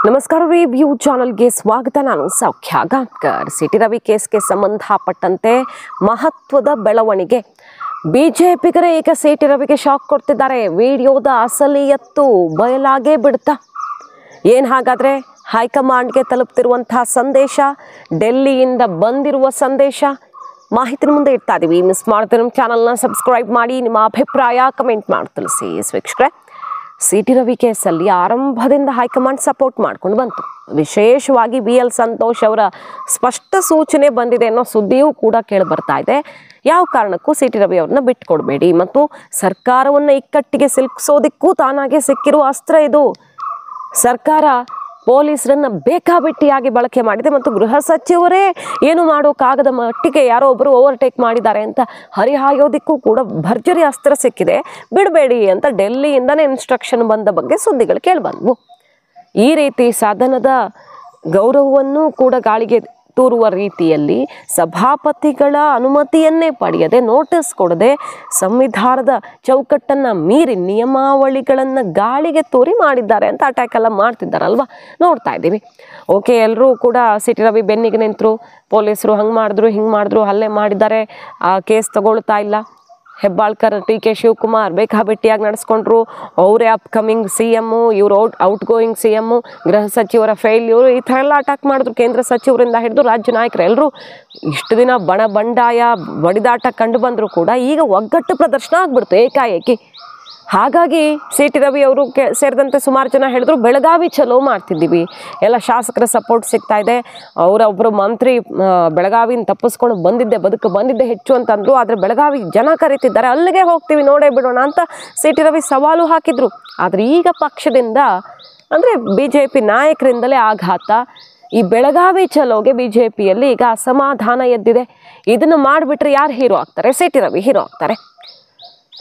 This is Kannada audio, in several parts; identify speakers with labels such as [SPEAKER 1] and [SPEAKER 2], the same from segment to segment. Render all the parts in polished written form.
[SPEAKER 1] ನಮಸ್ಕಾರ ರಿವ್ಯೂ ಚಾನಲ್ಗೆ ಸ್ವಾಗತ. ನಾನು ಸೌಖ್ಯ ಗಾಂವ್ಕರ್. ಸಿಟಿ ರವಿ ಕೇಸ್ಗೆ ಸಂಬಂಧಪಟ್ಟಂತೆ ಮಹತ್ವದ ಬೆಳವಣಿಗೆ. ಬಿಜೆಪಿಗರೇ ಈಗ ಸಿಟಿ ರವಿಗೆ ಶಾಕ್ ಕೊಡ್ತಿದ್ದಾರೆ. ವಿಡಿಯೋದ ಅಸಲಿಯತ್ತು ಬಯಲಾಗೇ ಬಿಡ್ತಾ. ಏನು ಹಾಗಾದರೆ ಹೈಕಮಾಂಡ್ಗೆ ತಲುಪ್ತಿರುವಂತಹ ಸಂದೇಶ, ಡೆಲ್ಲಿಯಿಂದ ಬಂದಿರುವ ಸಂದೇಶ, ಮಾಹಿತಿ ಮುಂದೆ ಇಡ್ತಾ ಇದ್ದೀವಿ. ಮಿಸ್ ಮಾಡ್ತೀವಿ ನಮ್ಮ ಚಾನಲ್ನ ಸಬ್ಸ್ಕ್ರೈಬ್ ಮಾಡಿ, ನಿಮ್ಮ ಅಭಿಪ್ರಾಯ ಕಮೆಂಟ್ ಮಾಡಿ ತಿಳಿಸಿ. ವೀಕ್ಷಕರೇ, ಸಿಟಿ ರವಿ ಕೇಸಲ್ಲಿ ಆರಂಭದಿಂದ ಹೈಕಮಾಂಡ್ ಸಪೋರ್ಟ್ ಮಾಡ್ಕೊಂಡು ಬಂತು. ವಿಶೇಷವಾಗಿ BL ಸಂತೋಷ್ ಅವರ ಸ್ಪಷ್ಟ ಸೂಚನೆ ಬಂದಿದೆ ಅನ್ನೋ ಸುದ್ದಿಯೂ ಕೂಡ ಕೇಳಿ ಬರ್ತಾ ಇದೆ. ಯಾವ ಕಾರಣಕ್ಕೂ ಸಿಟಿ ರವಿ ಅವ್ರನ್ನ ಬಿಟ್ಕೊಡ್ಬೇಡಿ ಮತ್ತು ಸರ್ಕಾರವನ್ನು ಇಕ್ಕಟ್ಟಿಗೆ ಸಿಲುಕಿಸೋದಕ್ಕೂ ತಾನಾಗೆ ಸಿಕ್ಕಿರುವ ಅಸ್ತ್ರ ಇದು. ಸರ್ಕಾರ ಪೊಲೀಸರನ್ನ ಬೇಕಾಬಿಟ್ಟಿಯಾಗಿ ಬಳಕೆ ಮಾಡಿದೆ ಮತ್ತು ಗೃಹ ಸಚಿವರೇ ಏನು ಮಾಡೋಕ್ಕಾಗದ ಮಟ್ಟಿಗೆ ಯಾರೋ ಒಬ್ಬರು ಓವರ್ಟೇಕ್ ಮಾಡಿದ್ದಾರೆ ಅಂತ ಹರಿಹಾಯೋದಕ್ಕೂ ಕೂಡ ಭರ್ಜರಿ ಅಸ್ತ್ರ ಸಿಕ್ಕಿದೆ. ಬಿಡಬೇಡಿ ಅಂತ ಡೆಲ್ಲಿಯಿಂದನೇ ಇನ್ಸ್ಟ್ರಕ್ಷನ್ ಬಂದ ಬಗ್ಗೆ ಸುದ್ದಿಗಳು ಕೇಳಿಬಂದ್ವು. ಈ ರೀತಿ ಸದನದ ಗೌರವವನ್ನು ಕೂಡ ಗಾಳಿಗೆ ತೂರುವ ರೀತಿಯಲ್ಲಿ ಸಭಾಪತಿಗಳ ಅನುಮತಿಯನ್ನೇ ಪಡೆಯದೆ, ನೋಟಿಸ್ ಕೊಡದೆ, ಸಂವಿಧಾನದ ಚೌಕಟ್ಟನ್ನು ಮೀರಿ ನಿಯಮಾವಳಿಗಳನ್ನು ಗಾಳಿಗೆ ತೂರಿ ಮಾಡಿದ್ದಾರೆ ಅಂತ ಅಟ್ಯಾಕ್ ಎಲ್ಲ ಮಾಡ್ತಿದ್ದಾರಲ್ವ, ನೋಡ್ತಾ ಇದ್ದೀವಿ. ಓಕೆ, ಎಲ್ಲರೂ ಕೂಡ ಸಿಟಿ ರವಿ ಬೆನ್ನಿಗೆ ನಿಂತರು. ಪೊಲೀಸರು ಹಂಗೆ ಮಾಡಿದ್ರು, ಹಿಂಗೆ ಮಾಡಿದ್ರು, ಹಲ್ಲೆ ಮಾಡಿದ್ದಾರೆ, ಆ ಕೇಸ್ ತಗೊಳ್ತಾ ಇಲ್ಲ. ಹೆಬ್ಬಾಳ್ಕರ್, TK ಶಿವಕುಮಾರ್ ಬೇಕಾಬಿಟ್ಟಿಯಾಗಿ ನಡೆಸ್ಕೊಂಡ್ರು. ಅವರೇ ಅಪ್ಕಮಿಂಗ್ CM, ಇವರು ಔಟ್ ಗೋಯಿಂಗ್ CM, ಗೃಹ ಸಚಿವರ ಫೇಲ್ಯೂರು, ಈ ಥರ ಎಲ್ಲ ಅಟ್ಯಾಕ್ ಮಾಡಿದ್ರು. ಕೇಂದ್ರ ಸಚಿವರಿಂದ ಹಿಡಿದು ರಾಜ್ಯ ನಾಯಕರು ಎಲ್ಲರೂ ಇಷ್ಟು ದಿನ ಬಂಡಾಯ ಬಡಿದಾಟ ಕಂಡು ಬಂದರೂ ಕೂಡ ಈಗ ಒಗ್ಗಟ್ಟು ಪ್ರದರ್ಶನ ಆಗ್ಬಿಡ್ತು ಏಕಾಏಕಿ. ಹಾಗಾಗಿ ಸಿಟಿ ರವಿ ಅವರು ಸೇರಿದಂತೆ ಸುಮಾರು ಜನ ಹೇಳಿದ್ರು, ಬೆಳಗಾವಿ ಚಲೋ ಮಾಡ್ತಿದ್ದೀವಿ, ಎಲ್ಲ ಶಾಸಕರ ಸಪೋರ್ಟ್ ಸಿಗ್ತಾ ಇದೆ. ಅವರೊಬ್ಬರು ಮಂತ್ರಿ ಬೆಳಗಾವಿನ ತಪ್ಪಿಸ್ಕೊಂಡು ಬಂದಿದ್ದೆ ಹೆಚ್ಚು ಅಂತಂದ್ರು. ಆದರೆ ಬೆಳಗಾವಿ ಜನ ಕರೀತಿದ್ದಾರೆ, ಅಲ್ಲಿಗೆ ಹೋಗ್ತೀವಿ, ನೋಡೇ ಬಿಡೋಣ ಅಂತ ಸಿಟಿ ರವಿ ಸವಾಲು ಹಾಕಿದ್ರು. ಆದರೆ ಈಗ ಪಕ್ಷದಿಂದ ಅಂದರೆ BJP ನಾಯಕರಿಂದಲೇ ಆಘಾತ. ಈ ಬೆಳಗಾವಿ ಚಲೋಗೆ BJPಯಲ್ಲಿ ಈಗ ಅಸಮಾಧಾನ ಎದ್ದಿದೆ. ಇದನ್ನು ಮಾಡಿಬಿಟ್ರೆ ಯಾರು ಹೀರೋ ಆಗ್ತಾರೆ? ಸಿಟಿ ರವಿ ಹೀರೋ ಆಗ್ತಾರೆ.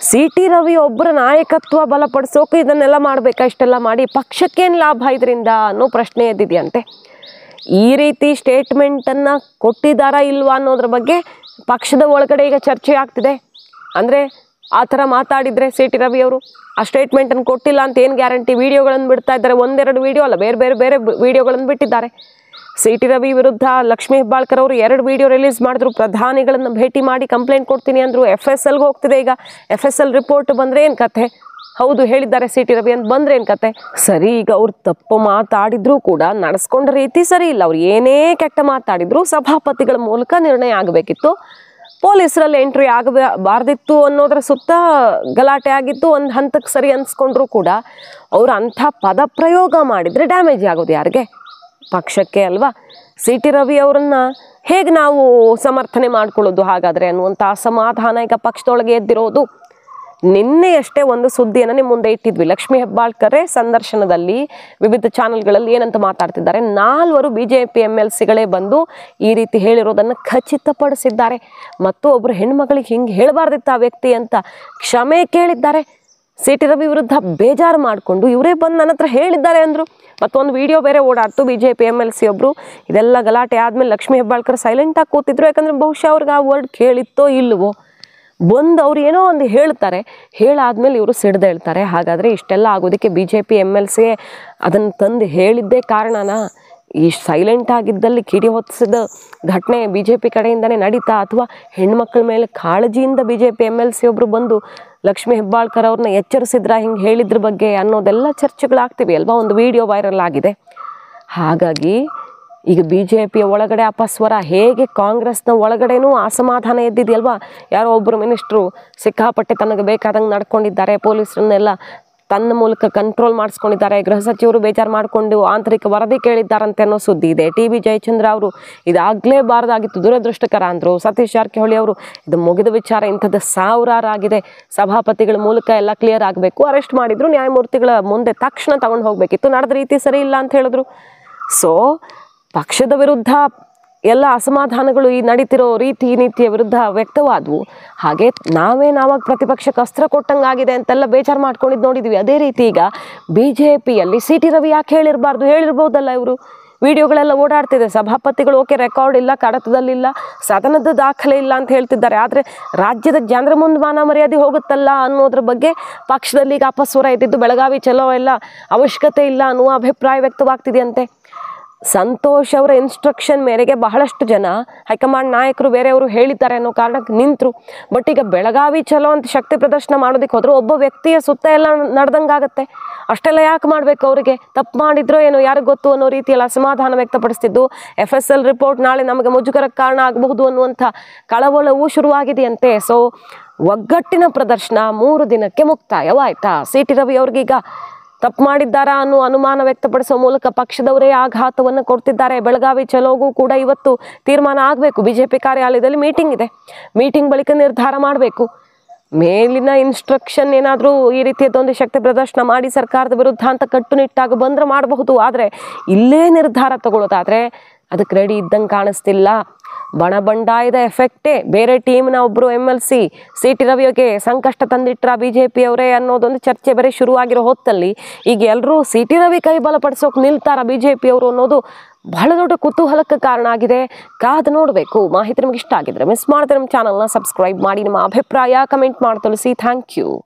[SPEAKER 1] ಸಿಟಿ ರವಿ ಒಬ್ಬರ ನಾಯಕತ್ವ ಬಲಪಡಿಸೋಕೆ ಇದನ್ನೆಲ್ಲ ಮಾಡಬೇಕಾ? ಇಷ್ಟೆಲ್ಲ ಮಾಡಿ ಪಕ್ಷಕ್ಕೇನು ಲಾಭ ಇದರಿಂದ ಅನ್ನೋ ಪ್ರಶ್ನೆ ಎದ್ದಿದೆಯಂತೆ. ಈ ರೀತಿ ಸ್ಟೇಟ್ಮೆಂಟನ್ನು ಕೊಟ್ಟಿದ್ದಾರಾ ಇಲ್ವಾ ಅನ್ನೋದ್ರ ಬಗ್ಗೆ ಪಕ್ಷದ ಒಳಗಡೆ ಈಗ ಚರ್ಚೆ ಆಗ್ತಿದೆ. ಅಂದರೆ ಆ ಥರ ಮಾತಾಡಿದರೆ ಸಿಟಿ ರವಿ ಅವರು ಆ ಸ್ಟೇಟ್ಮೆಂಟನ್ನು ಕೊಟ್ಟಿಲ್ಲ ಅಂತ ಏನು ಗ್ಯಾರಂಟಿ? ವಿಡಿಯೋಗಳನ್ನು ಬಿಡ್ತಾ ಇದ್ದಾರೆ, ಒಂದೆರಡು ವಿಡಿಯೋ ಅಲ್ಲ, ಬೇರೆ ವಿಡಿಯೋಗಳನ್ನು ಬಿಟ್ಟಿದ್ದಾರೆ. ಸಿಟಿ ರವಿ ವಿರುದ್ಧ ಲಕ್ಷ್ಮೀ ಹೆಬ್ಬಾಳ್ಕರ್ ಅವರು 2 ವಿಡಿಯೋ ರಿಲೀಸ್ ಮಾಡಿದ್ರು. ಪ್ರಧಾನಿಗಳನ್ನು ಭೇಟಿ ಮಾಡಿ ಕಂಪ್ಲೇಂಟ್ ಕೊಡ್ತೀನಿ ಅಂದರು. FSLಗೆ ಹೋಗ್ತಿದೆ ಈಗ. FSL ರಿಪೋರ್ಟ್ ಬಂದರೆ ಏನು ಕತೆ? ಹೌದು ಹೇಳಿದ್ದಾರೆ ಸಿಟಿ ರವಿ ಅಂತ ಬಂದರೆ ಏನು ಕತೆ? ಸರಿ, ಈಗ ಅವ್ರು ತಪ್ಪು ಮಾತಾಡಿದ್ರು ಕೂಡ ನಡೆಸ್ಕೊಂಡ ರೀತಿ ಸರಿ ಇಲ್ಲ. ಅವ್ರು ಏನೇ ಕೆಟ್ಟ ಮಾತಾಡಿದ್ರು ಸಭಾಪತಿಗಳ ಮೂಲಕ ನಿರ್ಣಯ ಆಗಬೇಕಿತ್ತು. ಪೊಲೀಸರಲ್ಲಿ ಎಂಟ್ರಿ ಆಗಬಾರ್ದಿತ್ತು ಅನ್ನೋದ್ರ ಸುತ್ತ ಗಲಾಟೆ ಆಗಿತ್ತು. ಒಂದು ಹಂತಕ್ಕೆ ಸರಿ ಅನ್ಸ್ಕೊಂಡ್ರು ಕೂಡ ಅವ್ರು ಅಂಥ ಪದ ಪ್ರಯೋಗ ಮಾಡಿದರೆ ಡ್ಯಾಮೇಜ್ ಆಗೋದು ಯಾರಿಗೆ? ಪಕ್ಷಕ್ಕೆ ಅಲ್ವಾ. ಸಿಟಿ ರವಿ ಅವರನ್ನು ಹೇಗೆ ನಾವು ಸಮರ್ಥನೆ ಮಾಡ್ಕೊಳ್ಳೋದು ಹಾಗಾದರೆ ಅನ್ನುವಂಥ ಅಸಮಾಧಾನ ಈಗ ಪಕ್ಷದೊಳಗೆ ಎದ್ದಿರೋದು. ನಿನ್ನೆಯಷ್ಟೇ ಒಂದು ಸುದ್ದಿಯನ್ನು ನಿಮ್ಮ ಮುಂದೆ ಇಟ್ಟಿದ್ವಿ. ಲಕ್ಷ್ಮೀ ಹೆಬ್ಬಾಳ್ಕರೇ ಸಂದರ್ಶನದಲ್ಲಿ ವಿವಿಧ ಚಾನಲ್ಗಳಲ್ಲಿ ಏನಂತ ಮಾತಾಡ್ತಿದ್ದಾರೆ, 4 BJP MLCಗಳೇ ಬಂದು ಈ ರೀತಿ ಹೇಳಿರೋದನ್ನು ಖಚಿತಪಡಿಸಿದ್ದಾರೆ ಮತ್ತು ಒಬ್ಬರು ಹೆಣ್ಮಗಳಿಗೆ ಹಿಂಗೆ ಹೇಳಬಾರ್ದಿತ್ತು ಆ ವ್ಯಕ್ತಿ ಅಂತ ಕ್ಷಮೆ ಕೇಳಿದ್ದಾರೆ. ಸಿಟಿ ರವಿ ವಿರುದ್ಧ ಬೇಜಾರು ಮಾಡಿಕೊಂಡು ಇವರೇ ಬಂದು ನನ್ನ ಹತ್ರ ಹೇಳಿದ್ದಾರೆ ಅಂದರು. ಮತ್ತೊಂದು ವಿಡಿಯೋ ಬೇರೆ ಓಡಾಡ್ತು. BJP MLC ಒಬ್ಬರು ಇದೆಲ್ಲ ಗಲಾಟೆ ಆದಮೇಲೆ ಲಕ್ಷ್ಮೀ ಹೆಬ್ಬಾಳ್ಕರ್ ಸೈಲೆಂಟಾಗಿ ಕೂತಿದ್ರು. ಯಾಕಂದರೆ ಬಹುಶಃ ಅವ್ರಿಗೆ ಆ ವರ್ಡ್ ಕೇಳಿತ್ತೋ ಇಲ್ವೋ, ಬಂದು ಅವ್ರು ಏನೋ ಒಂದು ಹೇಳ್ತಾರೆ, ಹೇಳಾದ್ಮೇಲೆ ಇವರು ಸಿಡ್ದು ಹೇಳ್ತಾರೆ. ಹಾಗಾದರೆ ಇಷ್ಟೆಲ್ಲ ಆಗೋದಕ್ಕೆ BJP MLC ಅದನ್ನು ತಂದು ಹೇಳಿದ್ದೇ ಕಾರಣನಾ? ಈ ಸೈಲೆಂಟ್ ಆಗಿದ್ದಲ್ಲಿ ಕಿಡಿ ಹೊತ್ತಿಸಿದ ಘಟನೆ BJP ಕಡೆಯಿಂದನೇ ನಡೀತಾ, ಅಥವಾ ಹೆಣ್ಮಕ್ಳ ಮೇಲೆ ಕಾಳಜಿಯಿಂದ BJP MLC ಒಬ್ಬರು ಬಂದು ಲಕ್ಷ್ಮೀ ಹೆಬ್ಬಾಳ್ಕರ್ ಅವ್ರನ್ನ ಎಚ್ಚರಿಸಿದ್ರ ಹಿಂಗೆ ಹೇಳಿದ್ರ ಬಗ್ಗೆ ಅನ್ನೋದೆಲ್ಲ ಚರ್ಚೆಗಳಾಗ್ತಿವೆ ಅಲ್ವಾ. ಒಂದು ವಿಡಿಯೋ ವೈರಲ್ ಆಗಿದೆ. ಹಾಗಾಗಿ ಈಗ BJPಯ ಒಳಗಡೆ ಅಪಸ್ವರ ಹೇಗೆ ಕಾಂಗ್ರೆಸ್ನ ಒಳಗಡೆನೂ ಅಸಮಾಧಾನ ಎದ್ದಿದೆಯಲ್ವಾ. ಯಾರೋ ಒಬ್ಬರು ಮಿನಿಸ್ಟ್ರು ಸಿಕ್ಕಾಪಟ್ಟೆ ತನಗೆ ಬೇಕಾದಂಗೆ ನಡ್ಕೊಂಡಿದ್ದಾರೆ, ಪೊಲೀಸರನ್ನೆಲ್ಲ ತನ್ನ ಮೂಲಕ ಕಂಟ್ರೋಲ್ ಮಾಡಿಸ್ಕೊಂಡಿದ್ದಾರೆ, ಗೃಹ ಸಚಿವರು ಬೇಜಾರು ಮಾಡಿಕೊಂಡು ಆಂತರಿಕ ವರದಿ ಕೇಳಿದ್ದಾರಂತೆ ಅನ್ನೋ ಸುದ್ದಿ ಇದೆ. TB ಜಯಚಂದ್ರ ಅವರು ಇದಾಗಲೇಬಾರ್ದಾಗಿತ್ತು, ದುರದೃಷ್ಟಕರ ಅಂದರು. ಸತೀಶ್ ಜಾರಕಿಹೊಳಿ ಅವರು ಇದು ಮುಗಿದ ವಿಚಾರ, ಇಂಥದ್ದು ಸಾವಿರಾರು ಆಗಿದೆ, ಸಭಾಪತಿಗಳ ಮೂಲಕ ಎಲ್ಲ ಕ್ಲಿಯರ್ ಆಗಬೇಕು, ಅರೆಸ್ಟ್ ಮಾಡಿದ್ರು, ನ್ಯಾಯಮೂರ್ತಿಗಳ ಮುಂದೆ ತಕ್ಷಣ ತಗೊಂಡು ಹೋಗಬೇಕಿತ್ತು, ನಡೆದ ರೀತಿ ಸರಿ ಇಲ್ಲ ಅಂತ ಹೇಳಿದ್ರು. ಸೊ ಪಕ್ಷದ ವಿರುದ್ಧ ಎಲ್ಲ ಅಸಮಾಧಾನಗಳು ಈ ನಡೀತಿರೋ ರೀತಿ ನೀತಿಯ ವಿರುದ್ಧ ವ್ಯಕ್ತವಾದವು. ಹಾಗೆ ನಾವಾಗ ಪ್ರತಿಪಕ್ಷಕ್ಕೆ ಅಸ್ತ್ರ ಕೊಟ್ಟಂಗಾಗಿದೆ ಅಂತೆಲ್ಲ ಬೇಜಾರು ಮಾಡ್ಕೊಂಡಿದ್ದು ನೋಡಿದ್ವಿ. ಅದೇ ರೀತಿ ಈಗ BJPಯಲ್ಲಿ ಸಿಟಿ ರವಿ ಯಾಕೆ ಹೇಳಿರಬಾರ್ದು? ಹೇಳಿರ್ಬೋದಲ್ಲ ಇವರು. ವಿಡಿಯೋಗಳೆಲ್ಲ ಓಡಾಡ್ತಿದೆ. ಸಭಾಪತಿಗಳು ಓಕೆ ರೆಕಾರ್ಡ್ ಇಲ್ಲ, ಕಡತದಲ್ಲಿಲ್ಲ, ಸದನದ ದಾಖಲೆ ಇಲ್ಲ ಅಂತ ಹೇಳ್ತಿದ್ದಾರೆ. ಆದರೆ ರಾಜ್ಯದ ಜನರ ಮುಂದೆ ಮಾನ ಮರ್ಯಾದೆ ಹೋಗುತ್ತಲ್ಲ ಅನ್ನೋದ್ರ ಬಗ್ಗೆ ಪಕ್ಷದಲ್ಲಿ ಈಗ ಅಪಸ್ವರ ಇದ್ದಿದ್ದು ಬೆಳಗಾವಿ ಚಲೋ ಎಲ್ಲ ಅವಶ್ಯಕತೆ ಇಲ್ಲ ಅನ್ನುವ ಅಭಿಪ್ರಾಯ ವ್ಯಕ್ತವಾಗ್ತಿದೆಯಂತೆ. ಸಂತೋಷ್ ಅವರ ಇನ್ಸ್ಟ್ರಕ್ಷನ್ ಮೇರೆಗೆ ಬಹಳಷ್ಟು ಜನ ಹೈಕಮಾಂಡ್ ನಾಯಕರು ಬೇರೆಯವರು ಹೇಳಿದ್ದಾರೆ ಅನ್ನೋ ಕಾರಣಕ್ಕೆ ನಿಂತರು. ಬಟ್ ಈಗ ಬೆಳಗಾವಿ ಚಲೋ ಅಂತ ಶಕ್ತಿ ಪ್ರದರ್ಶನ ಮಾಡೋದಕ್ಕೆ ಹೋದ್ರೆ ಒಬ್ಬ ವ್ಯಕ್ತಿಯ ಸುತ್ತ ಎಲ್ಲ ನಡೆದಂಗಾಗತ್ತೆ. ಅಷ್ಟೆಲ್ಲ ಯಾಕೆ ಮಾಡಬೇಕು? ಅವರಿಗೆ ತಪ್ಪು ಮಾಡಿದ್ರೋ ಏನೋ ಯಾರಿಗೆ ಗೊತ್ತು ಅನ್ನೋ ರೀತಿಯಲ್ಲಿ ಅಸಮಾಧಾನ ವ್ಯಕ್ತಪಡಿಸ್ತಿದ್ದು. FSL ರಿಪೋರ್ಟ್ ನಾಳೆ ನಮಗೆ ಮುಜುಗರಕ್ಕೆ ಕಾರಣ ಆಗಬಹುದು ಅನ್ನುವಂಥ ಕಳವಳವೂ ಶುರುವಾಗಿದೆಯಂತೆ. ಸೊ ಒಗ್ಗಟ್ಟಿನ ಪ್ರದರ್ಶನ 3 ದಿನಕ್ಕೆ ಮುಕ್ತಾಯವಾಯ್ತಾ? CT ರವಿ ಅವ್ರಿಗೀಗ ತಪ್ಪು ಮಾಡಿದ್ದಾರಾ ಅನ್ನೋ ಅನುಮಾನ ವ್ಯಕ್ತಪಡಿಸುವ ಮೂಲಕ ಪಕ್ಷದವರೇ ಆಘಾತವನ್ನು ಕೊಡ್ತಿದ್ದಾರೆ. ಬೆಳಗಾವಿ ಚಲೋಗೂ ಕೂಡ ಇವತ್ತು ತೀರ್ಮಾನ ಆಗಬೇಕು. BJP ಕಾರ್ಯಾಲಯದಲ್ಲಿ ಮೀಟಿಂಗ್ ಇದೆ. ಮೀಟಿಂಗ್ ಬಳಿಕ ನಿರ್ಧಾರ ಮಾಡಬೇಕು. ಮೇಲಿನ ಇನ್ಸ್ಟ್ರಕ್ಷನ್ ಏನಾದರೂ ಈ ರೀತಿಯದೊಂದು ಶಕ್ತಿ ಪ್ರದರ್ಶನ ಮಾಡಿ ಸರ್ಕಾರದ ವಿರುದ್ಧ ಅಂತ ಕಟ್ಟುನಿಟ್ಟಾಗಿ ಬಂದ್ರೆ ಮಾಡಬಹುದು. ಆದರೆ ಇಲ್ಲೇ ನಿರ್ಧಾರ ತಗೊಳ್ಳೋದಾದರೆ ಅದಕ್ಕೆ ರೆಡಿ ಇದ್ದಂಗೆ ಕಾಣಿಸ್ತಿಲ್ಲ. ಬಣಬಂಡಾಯದ ಎಫೆಕ್ಟೇ ಬೇರೆ ಟೀಮ್ನ ಒಬ್ಬರು MLC CT ರವಿಗೆ ಸಂಕಷ್ಟ ತಂದಿಟ್ರ BJP ಅವರೇ ಅನ್ನೋದೊಂದು ಚರ್ಚೆ ಬೇರೆ ಶುರುವಾಗಿರೋ ಹೊತ್ತಲ್ಲಿ ಈಗ ಎಲ್ಲರೂ CT ರವಿ ಕೈ ಬಲಪಡಿಸೋಕೆ ನಿಲ್ತಾರ BJP ಅವರು ಅನ್ನೋದು ಬಹಳ ದೊಡ್ಡ ಕುತೂಹಲಕ್ಕೆ ಕಾರಣ ಆಗಿದೆ. ಕಾದು ನೋಡಬೇಕು. ಮಾಹಿತಿ ನಿಮಗೆ ಇಷ್ಟ ಆಗಿದ್ರೆ ಮಿಸ್ ಮಾಡಿದ್ರೆ ನಮ್ಮ ಚಾನಲ್ನ ಸಬ್ಸ್ಕ್ರೈಬ್ ಮಾಡಿ. ನಿಮ್ಮ ಅಭಿಪ್ರಾಯ ಕಮೆಂಟ್ ಮಾಡಿ ತಿಳಿಸಿ. Thank you.